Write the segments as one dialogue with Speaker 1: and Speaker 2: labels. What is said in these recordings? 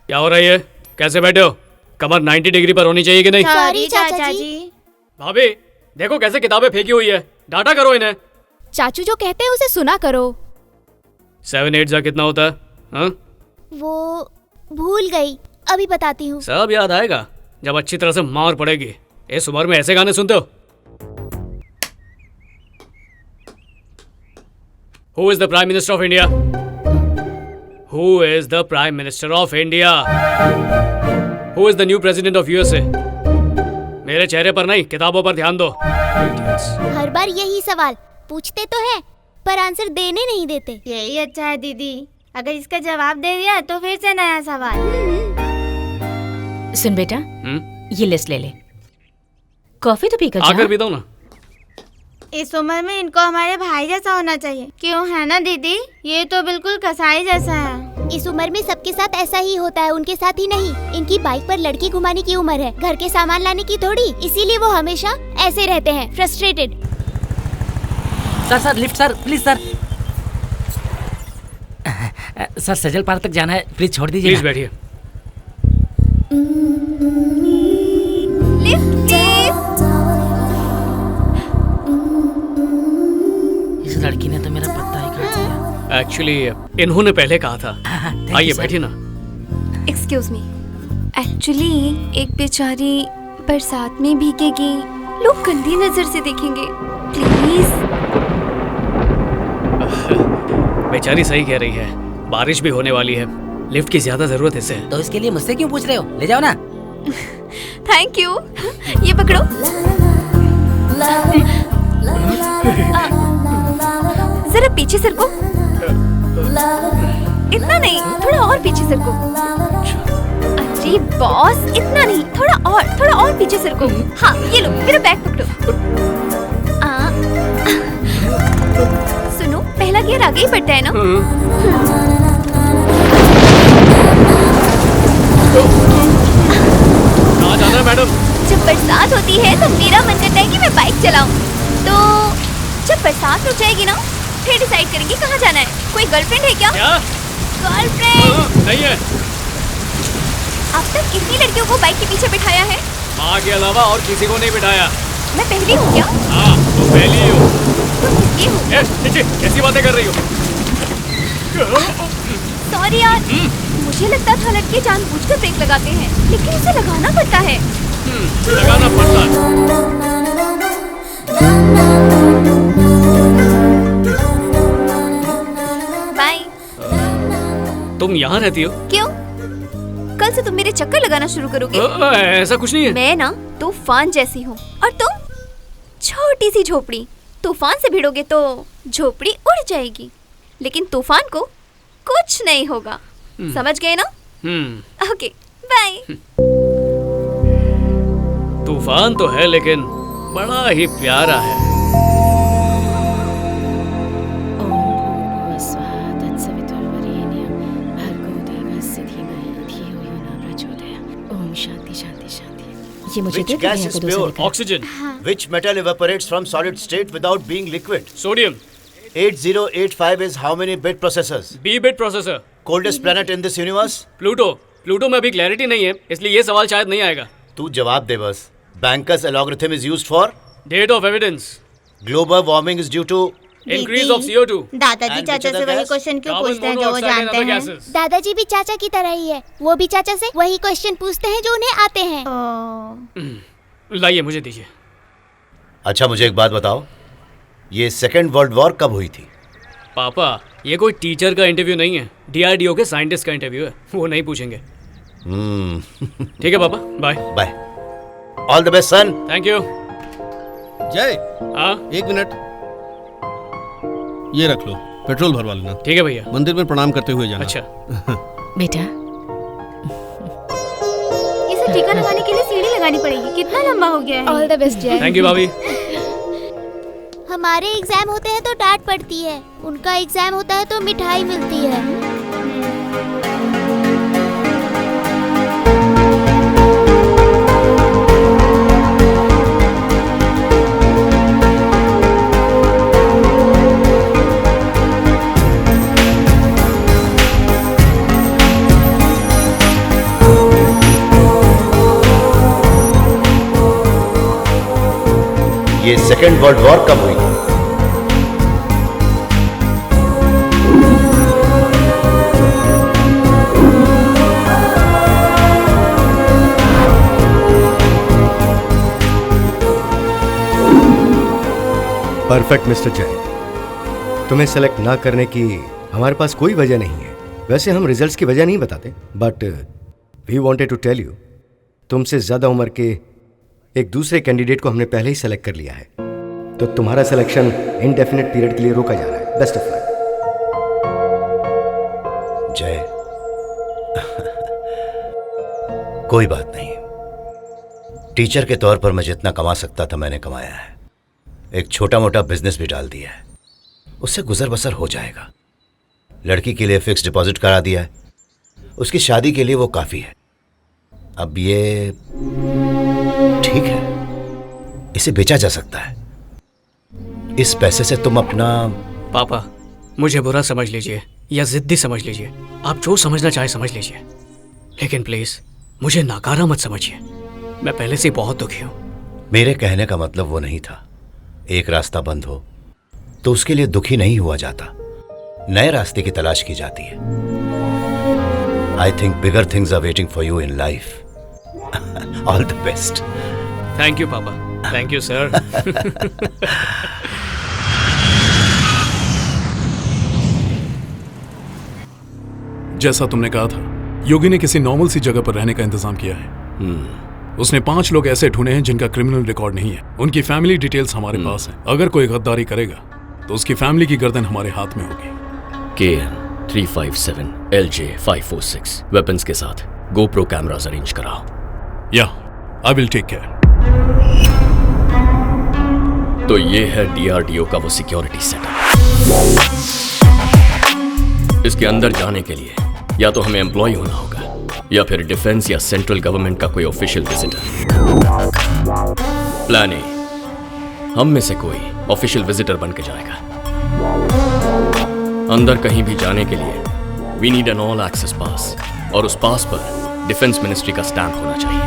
Speaker 1: क्या हो रहा है? कैसे बैठे हो? कमर 90 डिग्री पर होनी चाहिए कि नहीं?
Speaker 2: सॉरी चाचा जी।
Speaker 1: भाभी देखो कैसे किताबें फेंकी हुई है, डांटा करो इन्हें।
Speaker 2: चाचू जो कहते हैं उसे सुना करो।
Speaker 1: 7 8 जा कितना होता है? हाँ?
Speaker 2: वो भूल गई, अभी बताती हूँ।
Speaker 1: सब याद आएगा जब अच्छी तरह से मार पड़ेगी। इस उम्र में ऐसे गाने सुनते हो? Who is the Prime Minister of India? Who is the Prime Minister of India? Who is the new President of USA? मेरे चेहरे पर नहीं, किताबों पर ध्यान दो।
Speaker 2: हर बार यही सवाल पूछते तो है पर आंसर देने नहीं देते।
Speaker 3: यही अच्छा है दीदी, अगर इसका जवाब दे दिया तो फिर से नया सवाल।
Speaker 4: सुन बेटा, ये लिस्ट ले ले, कॉफी तो पीकर
Speaker 1: आकर भी दो ना।
Speaker 3: इस उम्र में इनको हमारे भाई जैसा होना चाहिए, क्यों है ना दीदी? ये तो बिल्कुल कसाई जैसा है।
Speaker 2: इस उम्र में सबके साथ ऐसा ही होता है, उनके साथ ही नहीं। इनकी बाइक पर लड़की घुमाने की उम्र है, घर के सामान लाने की थोड़ी। इसीलिए वो हमेशा ऐसे रहते हैं, frustrated.
Speaker 5: Sir lift sir, please sir. Sir Sajal park तक जाना है, प्लीज छोड़ दीजिए।
Speaker 1: प्लीज बैठिए।
Speaker 5: इस लड़की ने तो मेरा पत्ता ही काट दिया।
Speaker 1: एक्चुअली इन्होंने पहले कहा था। आइए बैठिए ना।
Speaker 6: एक्सक्यूज मी, एक्चुअली एक बेचारी बरसात में भीगेगी, लोग गंदी नजर से देखेंगे, प्लीज।
Speaker 1: बेचारी सही कह रही है, बारिश भी होने वाली है, लिफ्ट की ज्यादा जरूरत है इसे।
Speaker 5: तो इसके लिए मुझसे क्यों पूछ रहे हो? ले जाओ ना।
Speaker 6: Thank you. ये पकड़ो। जरा पीछे सरको। इतना नहीं, थोड़ा और पीछे सरको। अरे बॉस, इतना नहीं, थोड़ा और पीछे सरको। हाँ, ये लो, मेरा बैग पकड़ो। सुनो, पहला गियर आगे ही बढ़ता है ना?
Speaker 1: कहाँ जाना है मैडम?
Speaker 6: जब बरसात होती है तो मेरा मन करता है कि मैं बाइक चलाऊं। तो जब बरसात रुक जाएगी ना, फिर डिसाइड करेंगे कहाँ जाना है। कोई गर्लफ्रेंड है क्या? गर्लफ्रेंड
Speaker 1: नहीं है।
Speaker 6: अब तक कितनी लड़कियों को बाइक के पीछे बिठाया है?
Speaker 1: माँ के अलावा और किसी को नहीं बिठाया।
Speaker 6: मैं पहली हूँ क्या?
Speaker 1: हाँ, तो पहली ही हो।
Speaker 6: तुम ये हो?
Speaker 1: कैसी बातें कर रही हो?
Speaker 6: सॉरी यार, मुझे लगता था लड़के जानबूझकर ब्रेक लगाते हैं, लेकिन उसे लगाना पड़ता है।
Speaker 1: लगाना पड़ता है।
Speaker 6: बाय।
Speaker 1: तुम यहाँ रहती हो?
Speaker 6: क्यों? कल से तुम मेरे चक्कर लगाना शुरू करोगे?
Speaker 1: ऐसा कुछ नहीं है।
Speaker 6: मैं ना तूफान जैसी हूँ और तुम छोटी सी झोपड़ी। तूफान से भिड़ोगे तो झोपड़ी उड़ जाएगी, लेकिन तूफान को कुछ नहीं होगा। समझ गए ना? Okay, bye.
Speaker 1: तूफान तो है लेकिन बड़ा ही प्यारा है।
Speaker 4: ये मुझे
Speaker 7: Which gas is pure?
Speaker 1: Oxygen.
Speaker 7: Which metal evaporates from solid state without being liquid?
Speaker 1: Sodium.
Speaker 7: 8085 is how many bit processors?
Speaker 1: B-bit processor.
Speaker 7: Coldest planet in this universe?
Speaker 1: Pluto. Pluto में अभी क्लैरिटी नहीं है, इसलिए ये सवाल शायद नहीं आएगा।
Speaker 7: तू जवाब दे बस। Banker's algorithm is used for?
Speaker 1: Date of evidence.
Speaker 7: Global warming is due to?
Speaker 1: Increase of CO2.
Speaker 3: दादाजी
Speaker 7: And
Speaker 3: चाचा
Speaker 7: which
Speaker 3: से
Speaker 7: other
Speaker 3: वही
Speaker 7: gas?
Speaker 3: क्वेश्चन क्यों
Speaker 1: Carbon
Speaker 3: पूछते हैं जो वो
Speaker 1: monoxide and
Speaker 3: जानते
Speaker 1: other
Speaker 3: हैं?
Speaker 1: gases.
Speaker 2: दादाजी भी चाचा की तरह ही है, वो भी चाचा से वही क्वेश्चन पूछते हैं जो उन्हें आते हैं।
Speaker 1: लाइए मुझे दीजिए।
Speaker 7: अच्छा मुझे एक बात बताओ, ये सेकेंड वर्ल्ड वॉर कब हुई थी?
Speaker 1: पापा, ये कोई टीचर का इंटरव्यू नहीं है, DRDO के साइंटिस्ट का इंटरव्यू है, वो नहीं पूछेंगे। ठीक है पापा, bye.
Speaker 7: Bye. All the best son.
Speaker 1: Thank you.
Speaker 8: जय,
Speaker 1: हाँ,
Speaker 8: 1 मिनट, ये रख लो, पेट्रोल भरवा लेना।
Speaker 1: ठीक है भैया।
Speaker 8: मंदिर में प्रणाम करते हुए जाना।
Speaker 1: अच्छा।
Speaker 4: बेटा,
Speaker 3: इसे टीका लगाने के लिए सीढ़ी लगानी पड़ेगी, कितना लंबा हो गया है।
Speaker 2: ऑल द बेस्ट जय।
Speaker 1: थैंक यू भाभी।
Speaker 2: हमारे एग्जाम होते हैं तो डांट पड़ती है, उनका एग्जाम होता है तो मिठाई मिलती है।
Speaker 7: ये सेकेंड वर्ल्ड वॉर कब हुई?
Speaker 9: परफेक्ट मिस्टर जय, तुम्हें सेलेक्ट ना करने की हमारे पास कोई वजह नहीं है। वैसे हम रिजल्ट्स की वजह नहीं बताते, but we wanted to tell you, तुमसे ज्यादा उम्र के एक दूसरे कैंडिडेट को हमने पहले ही सेलेक्ट कर लिया है, तो तुम्हारा सिलेक्शन इनडेफिनेट पीरियड के लिए रोका जा रहा है। Best of luck.
Speaker 7: जय, कोई बात नहीं। टीचर के तौर पर मैं जितना कमा सकता था मैंने कमाया है। एक छोटा मोटा बिजनेस भी डाल दिया है, उससे गुजर बसर हो जाएगा। लड़की के लिए फिक्स डिपॉजिट करा दिया है, उसकी शादी के लिए वो काफी है। अब ये ठीक है, इसे बेचा जा सकता है। इस पैसे से तुम अपना...
Speaker 1: पापा, मुझे बुरा समझ लीजिए या जिद्दी समझ लीजिए, आप जो समझना चाहे समझ लीजिए, लेकिन प्लीज मुझे नाकारा मत समझिए। मैं पहले से बहुत दुखी हूं।
Speaker 7: मेरे कहने का मतलब वो नहीं था। एक रास्ता बंद हो तो उसके लिए दुखी नहीं हुआ जाता, नए रास्ते की तलाश की जाती है। I think bigger things are waiting for you in life. All the best.
Speaker 1: Thank you पापा, थैंक यू सर।
Speaker 10: जैसा तुमने कहा था, योगी ने किसी नॉर्मल सी जगह पर रहने का इंतजाम किया है। उसने 5 लोग ऐसे ढूंढे हैं जिनका क्रिमिनल रिकॉर्ड नहीं है। उनकी फैमिली डिटेल्स हमारे पास हैं। अगर कोई गद्दारी करेगा तो उसकी फैमिली की गर्दन हमारे हाथ में होगी।
Speaker 11: KN 357 LJ 546 वेपन्स के साथ GoPro कैमरास अरेंज कराओ।
Speaker 10: या, आई विल टेक केयर।
Speaker 11: तो ये है DRDO का वो सिक्योरिटी सेटअप। इसके अंदर जाने के लिए या तो हमें एम्प्लॉय होना होगा या फिर डिफेंस या सेंट्रल गवर्नमेंट का कोई ऑफिशियल विजिटर। प्लान ए, हम में से कोई ऑफिशियल विजिटर बन के जाएगा। अंदर कहीं भी जाने के लिए we need an all access pass, और उस पास पर डिफेंस मिनिस्ट्री का स्टैंप होना चाहिए।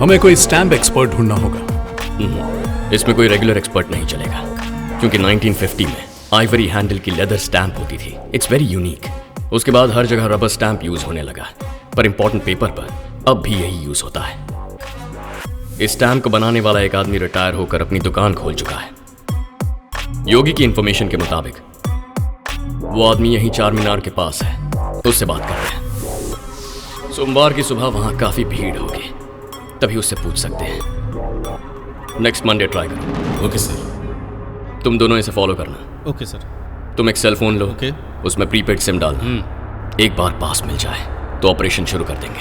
Speaker 10: हमें कोई स्टैंप एक्सपर्ट ढूंढना होगा।
Speaker 11: इसमें कोई रेगुलर एक्सपर्ट नहीं चलेगा, क्योंकि 1950 में आइवरी हैंडल की लेदर स्टैंप होती थी। It's very unique. उसके बाद हर जगह रबर स्टैंप यूज होने लगा, पर इंपॉर्टेंट पेपर पर अब भी यही यूज होता है। इस स्टैंप को बनाने वाला एक आदमी रिटायर होकर अपनी दुकान खोल चुका है। योगी की इंफॉर्मेशन के मुताबिक वो आदमी यहीं चार मीनार के पास है, उससे बात कर रहे हैं। सोमवार की सुबह वहां काफी भीड़ होगी, तभी उससे पूछ सकते हैं। नेक्स्ट मंडे ट्राई करो।
Speaker 8: Okay sir.
Speaker 11: तुम दोनों इसे फॉलो करना।
Speaker 8: Okay sir.
Speaker 11: तुम एक सेल फोन लो,
Speaker 8: ओके।
Speaker 11: उसमें प्रीपेड सिम डालना। एक बार पास मिल जाए तो ऑपरेशन शुरू कर देंगे।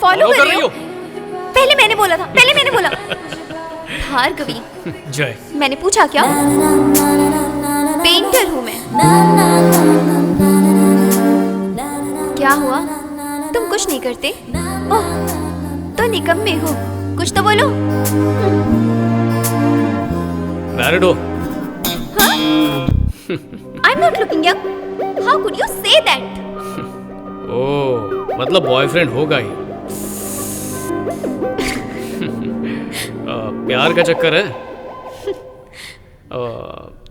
Speaker 6: फॉलो कर रही हो?
Speaker 1: हो?
Speaker 6: पहले मैंने बोला था, पहले मैंने बोला। भार्गवी,
Speaker 1: जय,
Speaker 6: मैंने पूछा क्या? पेंटर हूँ मैं। क्या हुआ? तुम कुछ नहीं करते? ओह, तो निकम्मे हो। कुछ तो बोलो।
Speaker 1: मैरिड हो?
Speaker 6: I'm not looking young. How could you say that?
Speaker 1: ओह, मतलब बॉयफ्रेंड होगा ही। प्यार का चक्कर है।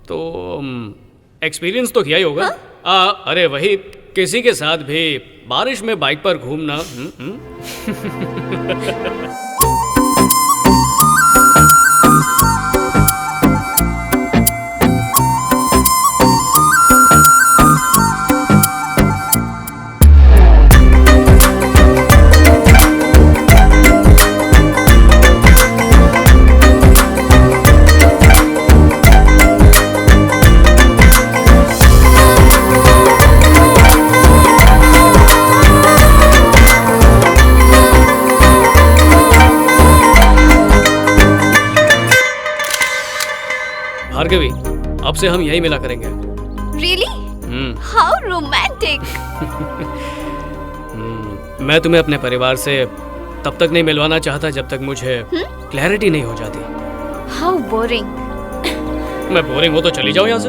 Speaker 1: तो एक्सपीरियंस तो किया ही होगा। अरे वही, किसी के साथ भी बारिश में बाइक पर घूमना। भार्गवी, अब से हम यही मिला करेंगे।
Speaker 6: Really? How romantic.
Speaker 1: मैं तुम्हें अपने परिवार से तब तक नहीं मिलवाना चाहता जब तक मुझे क्लैरिटी नहीं हो जाती।
Speaker 6: How boring.
Speaker 1: मैं बोरिंग हो तो चली जाऊं यहाँ से।